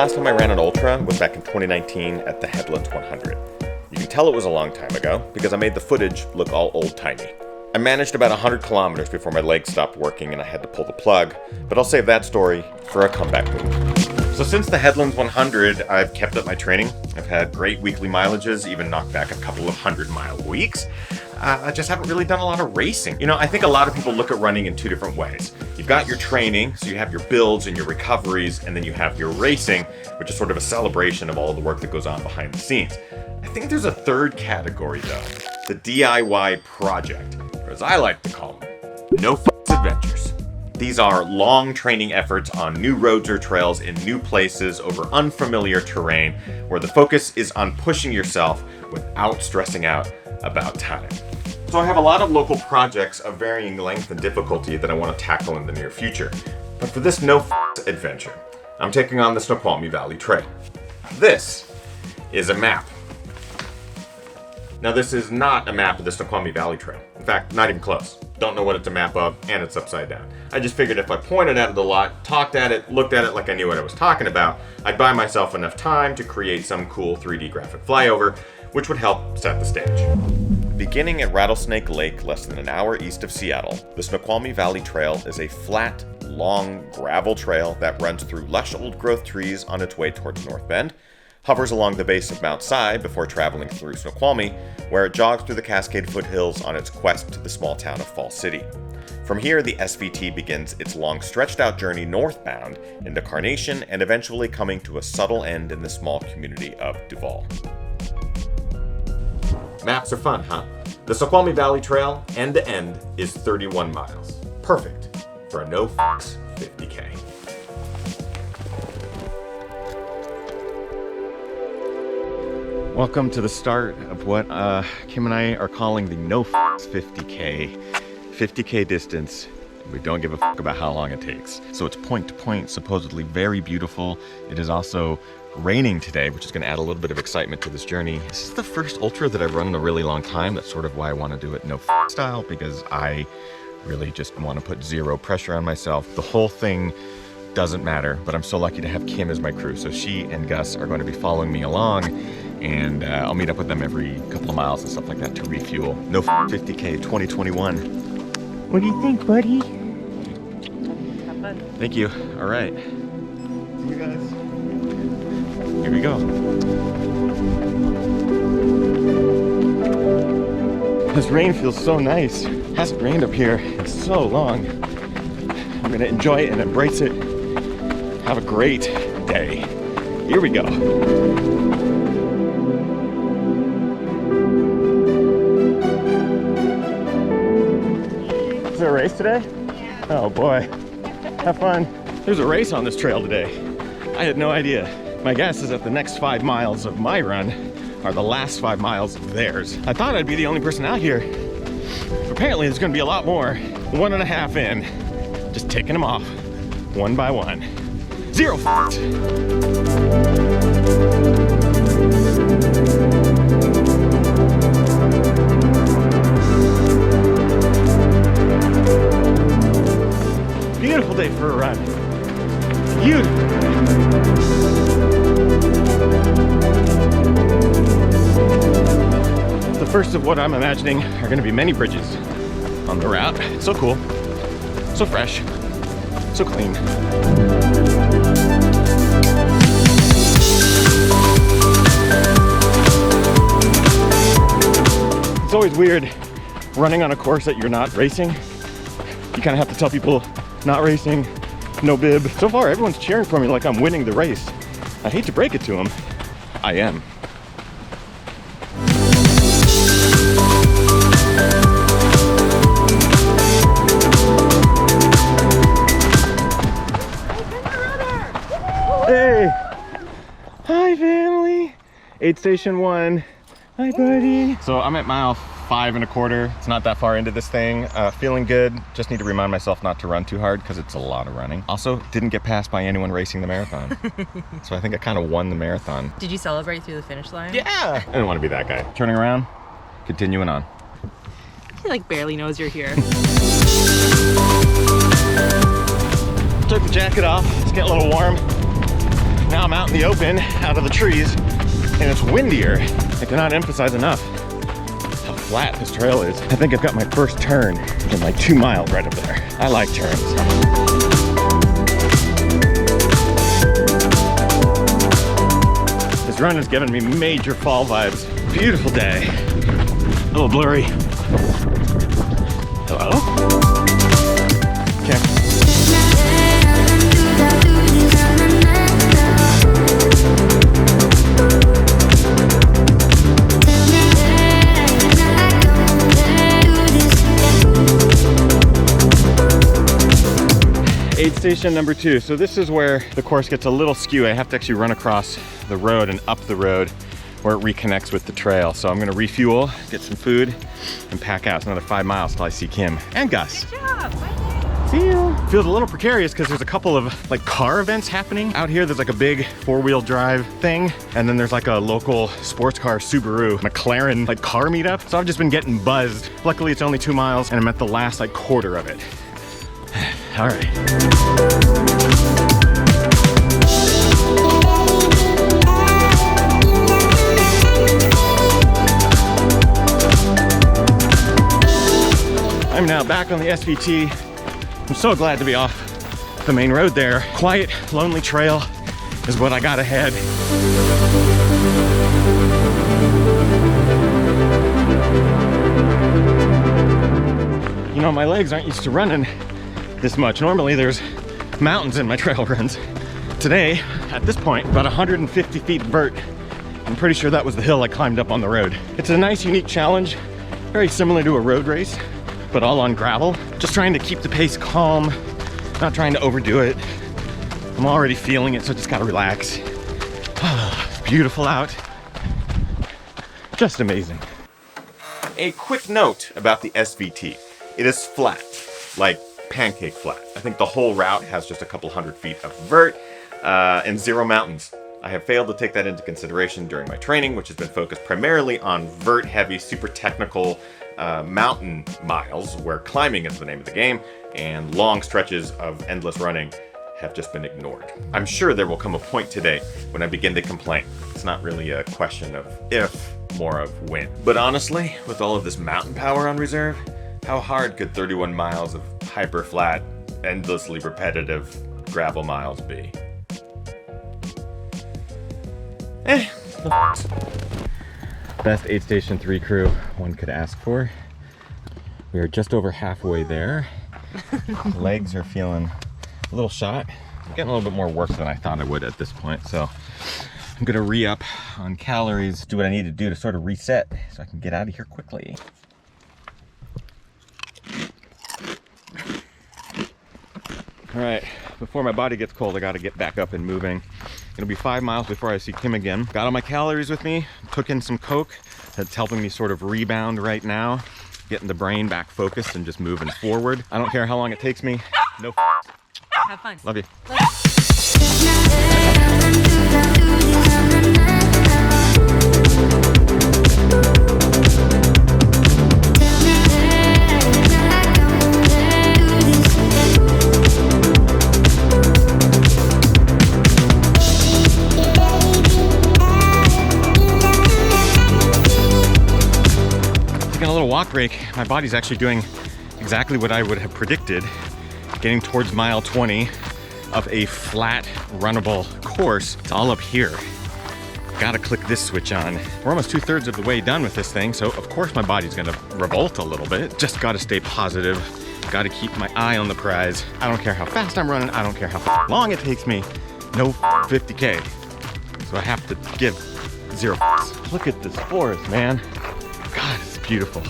last time I ran an ultra was back in 2019 at the Headlands 100. You can tell it was a long time ago because I made the footage look all old-timey. I managed about 100 kilometers before my legs stopped working and I had to pull the plug, but I'll save that story for a comeback move. So since the Headlands 100, I've kept up my training. I've had great weekly mileages, even knocked back a couple of 100-mile weeks. I just haven't really done a lot of racing. You know, I think a lot of people look at running in two different ways. You've got your training, so you have your builds and your recoveries, and then you have your racing, which is sort of a celebration of all of the work that goes on behind the scenes. I think there's a third category though, the DIY project, or as I like to call them, no-fucks adventures. These are long training efforts on new roads or trails in new places over unfamiliar terrain, where the focus is on pushing yourself without stressing out about time. So I have a lot of local projects of varying length and difficulty that I want to tackle in the near future. But for this no-fucks adventure, I'm taking on the Snoqualmie Valley Trail. This is a map. Now this is not a map of the Snoqualmie Valley Trail. In fact, not even close. Don't know what it's a map of, and it's upside down. I just figured if I pointed at it a lot, talked at it, looked at it like I knew what I was talking about, I'd buy myself enough time to create some cool 3D graphic flyover, which would help set the stage. Beginning at Rattlesnake Lake, less than an hour east of Seattle, the Snoqualmie Valley Trail is a flat, long gravel trail that runs through lush old-growth trees on its way towards North Bend, hovers along the base of Mount Si before traveling through Snoqualmie, where it jogs through the Cascade foothills on its quest to the small town of Fall City. From here, the SVT begins its long stretched-out journey northbound into Carnation and eventually coming to a subtle end in the small community of Duval. Maps are fun, huh? The Snoqualmie Valley Trail, end to end, is 31 miles. Perfect for a no-fucks 50K. Welcome to the start of what Kim and I are calling the no-fucks 50K. 50K distance. We don't give a fuck about how long it takes. So it's point to point, supposedly very beautiful. It is also raining today, which is going to add a little bit of excitement to this journey. This is the first ultra that I've run in a really long time. That's sort of why I want to do it no fuck style, because I really just want to put zero pressure on myself. The whole thing doesn't matter, but I'm so lucky to have Kim as my crew. So she and Gus are going to be following me along, and I'll meet up with them every couple of miles and stuff like that to refuel. No 50K 2021. What do you think, buddy? Have fun. Thank you. All right. See you guys. Here we go. This rain feels so nice. It hasn't rained up here in so long. I'm gonna enjoy it and embrace it. Have a great day. Here we go. Is there a race today? Yeah. Oh boy. Have fun. There's a race on this trail today. I had no idea. My guess is that the next 5 miles of my run are the last 5 miles of theirs. I thought I'd be the only person out here. Apparently there's gonna be a lot more. 1.5 in, just taking them off one by one. 0 fucks. Beautiful day for a run. Beautiful. The first of what I'm imagining are going to be many bridges on the route. So cool, so fresh, so clean. It's always weird running on a course that you're not racing. You kind of have to tell people not racing, no bib. So far, everyone's cheering for me like I'm winning the race. I hate to break it to them. I am. Hey! Hi, family! Aid Station 1. Hi, buddy. So I'm at mile 5 1/4. It's not that far into this thing. Feeling good. Just need to remind myself not to run too hard because it's a lot of running. Also, didn't get passed by anyone racing the marathon. So I think I kind of won the marathon. Did you celebrate through the finish line? Yeah! I didn't want to be that guy. Turning around, continuing on. He like barely knows you're here. Took the jacket off. It's getting a little warm. Now I'm out in the open, out of the trees, and it's windier. I cannot emphasize enough how flat this trail is. I think I've got my first turn in like 2 miles right up there. I like turns. This run has given me major fall vibes. Beautiful day. A little blurry. Hello? Okay. Aid station number 2. So this is where the course gets a little skew. I have to actually run across the road and up the road where it reconnects with the trail. So I'm gonna refuel, get some food, and pack out. It's another 5 miles till I see Kim and Gus. Good job. Bye. See you. Feels a little precarious because there's a couple of like car events happening out here. There's like a big 4-wheel drive thing, and then there's like a local sports car Subaru McLaren like car meetup. So I've just been getting buzzed. Luckily it's only 2 miles and I'm at the last like quarter of it. All right. I'm now back on the SVT. I'm so glad to be off the main road there. Quiet, lonely trail is what I got ahead. You know, my legs aren't used to running this much. Normally there's mountains in my trail runs. Today, at this point, about 150 feet vert. I'm pretty sure that was the hill I climbed up on the road. It's a nice, unique challenge, very similar to a road race, but all on gravel. Just trying to keep the pace calm, not trying to overdo it. I'm already feeling it, so just gotta relax. It's beautiful out. Just amazing. A quick note about the SVT. It is flat, like pancake flat. I think the whole route has just a couple 100 feet of vert and 0 mountains. I have failed to take that into consideration during my training, which has been focused primarily on vert heavy, super technical mountain miles, where climbing is the name of the game, and long stretches of endless running have just been ignored. I'm sure there will come a point today when I begin to complain. It's not really a question of if, more of when. But honestly, with all of this mountain power on reserve, how hard could 31 miles of hyper flat, endlessly repetitive gravel miles be? Best Aid Station 3 crew one could ask for. We are just over halfway there. Legs are feeling a little shot. I'm getting a little bit more work than I thought I would at this point, so I'm gonna re-up on calories, do what I need to do to sort of reset so I can get out of here quickly. All right, before my body gets cold, I gotta get back up and moving. It'll be 5 miles before I see Kim again. Got all my calories with me, took in some Coke. That's helping me sort of rebound right now, getting the brain back focused and just moving forward. I don't care how long it takes me. No. Have fun. Love you. Taking a little walk break. My body's actually doing exactly what I would have predicted. Getting towards mile 20 of a flat, runnable course. It's all up here. Gotta click this switch on. We're almost 2/3 of the way done with this thing, so of course my body's gonna revolt a little bit. Just gotta stay positive. Gotta keep my eye on the prize. I don't care how fast I'm running. I don't care how long it takes me. No 50K. So I have to give 0. Look at this forest, man. God, it's beautiful.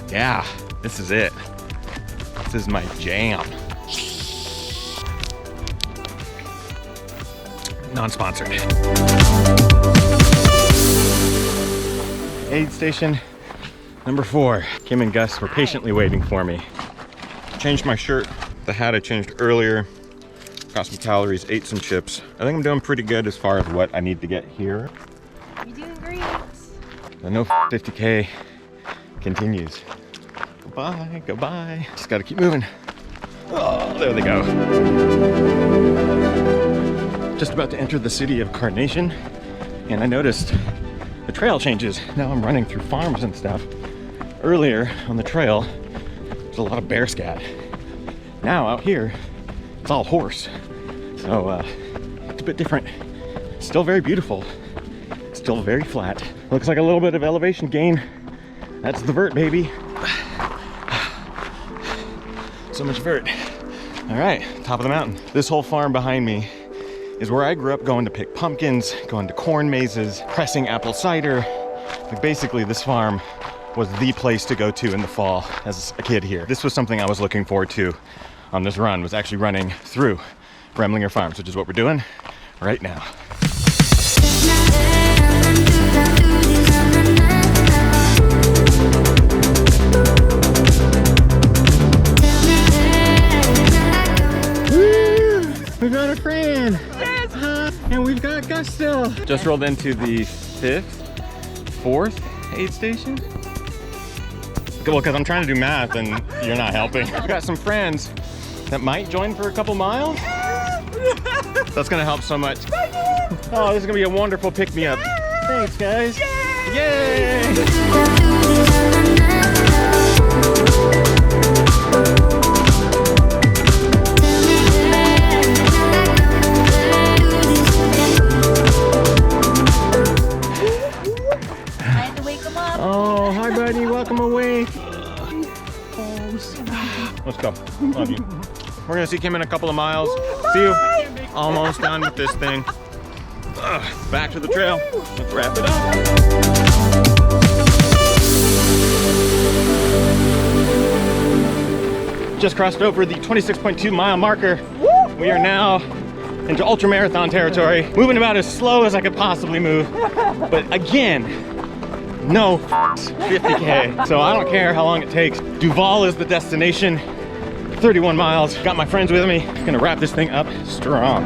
Yeah, this is it. This is my jam. Non-sponsored. Aid station number 4. Kim and Gus were patiently waiting for me. Changed my shirt, the hat I changed earlier. Got some calories, ate some chips. I think I'm doing pretty good as far as what I need to get here. You're doing great. The no 50K continues. Goodbye, goodbye. Just gotta keep moving. Oh, there they go. Just about to enter the city of Carnation, and I noticed the trail changes. Now I'm running through farms and stuff. Earlier on the trail, there's a lot of bear scat. Now out here, it's all horse. So it's a bit different. Still very beautiful. Still very flat. Looks like a little bit of elevation gain. That's the vert, baby. So much vert. All right, top of the mountain. This whole farm behind me is where I grew up going to pick pumpkins, going to corn mazes, pressing apple cider. Like basically this farm was the place to go to in the fall as a kid here. This was something I was looking forward to on this run, was actually running through Remlinger Farms, which is what we're doing right now. We've got a friend! Yes! And we've got Gus still! Just rolled into the fourth aid station? Well, because I'm trying to do math and you're not helping. I've got some friends that might join for a couple miles. That's gonna help so much. Oh, this is gonna be a wonderful pick-me-up. Thanks, guys. Yay! Oh, hi buddy, welcome away. Let's go. Love you. We're gonna see Kim in a couple of miles. See you. Almost done with this thing. Back to the trail. Let's wrap it up. Just crossed over the 26.2 mile marker. We are now into ultra marathon territory. Moving about as slow as I could possibly move. But again, no 50K. So I don't care how long it takes. Duval is the destination. 31 miles. Got my friends with me. Gonna wrap this thing up strong.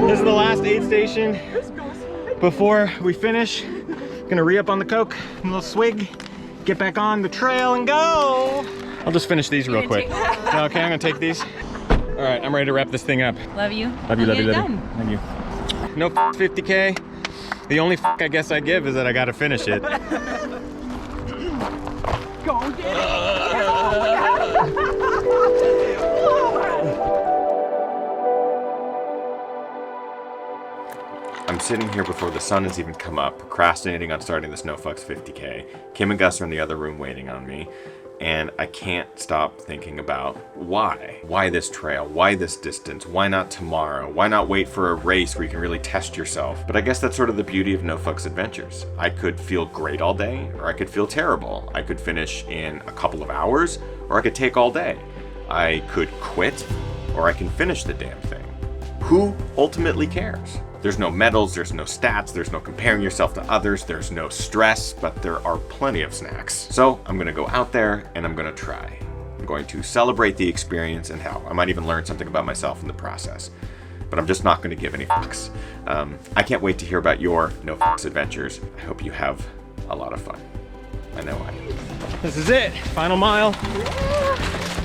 This is the last aid station before we finish. Gonna re-up on the Coke, a little swig, get back on the trail and go. I'll just finish these real quick. Okay, I'm gonna take these. All right, I'm ready to wrap this thing up. Love you. Love you, love you, love Done. you. Thank you. No 50K. The only I guess I give is that I gotta finish it. Go get it! I'm sitting here before the sun has even come up, procrastinating on starting this No Fucks 50K. Kim and Gus are in the other room waiting on me, and I can't stop thinking about why. Why this trail? Why this distance? Why not tomorrow? Why not wait for a race where you can really test yourself? But I guess that's sort of the beauty of No Fucks adventures. I could feel great all day, or I could feel terrible. I could finish in a couple of hours, or I could take all day. I could quit, or I can finish the damn thing. Who ultimately cares? There's no medals, there's no stats, there's no comparing yourself to others, there's no stress, but there are plenty of snacks. So I'm gonna go out there and I'm gonna try. I'm going to celebrate the experience and how I might even learn something about myself in the process. But I'm just not gonna give any fucks. I can't wait to hear about your No Fucks adventures. I hope you have a lot of fun. I know I do. This is it, final mile.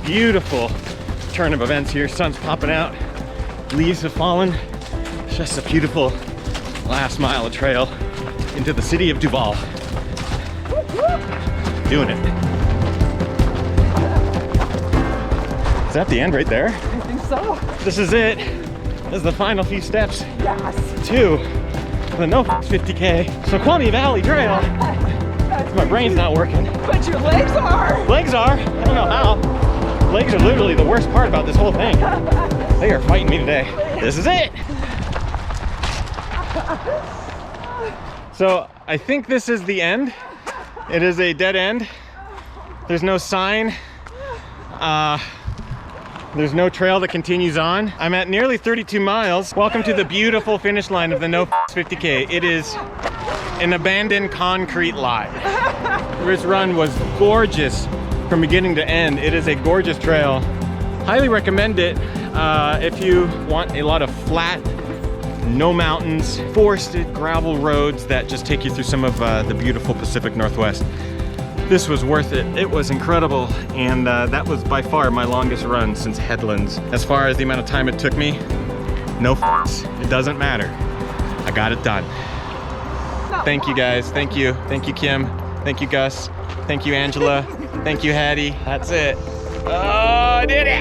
Beautiful turn of events here, sun's popping out, leaves have fallen. Just a beautiful last mile of trail into the city of Duval. Doing it. Is that the end right there? I think so. This is it. This is the final few steps Yes. to the No Fucks 50K Snoqualmie Valley Trail. My brain's not working. But your legs are. Legs are. I don't know how. Legs are literally the worst part about this whole thing. They are fighting me today. This is it. So I think this is the end. It is a dead end. There's no sign. There's no trail that continues on. I'm at nearly 32 miles. Welcome to the beautiful finish line of the No Fucks 50K. It is an abandoned concrete lot. This run was gorgeous from beginning to end. It is a gorgeous trail. Highly recommend it if you want a lot of flat, no mountains, forested gravel roads that just take you through some of the beautiful Pacific Northwest. This was worth it. It was incredible. And that was by far my longest run since Headlands. As far as the amount of time it took me, no f***s. It doesn't matter. I got it done. Thank you guys. Thank you. Thank you, Kim. Thank you, Gus. Thank you, Angela. Thank you, Hattie. That's it. Oh, I did it!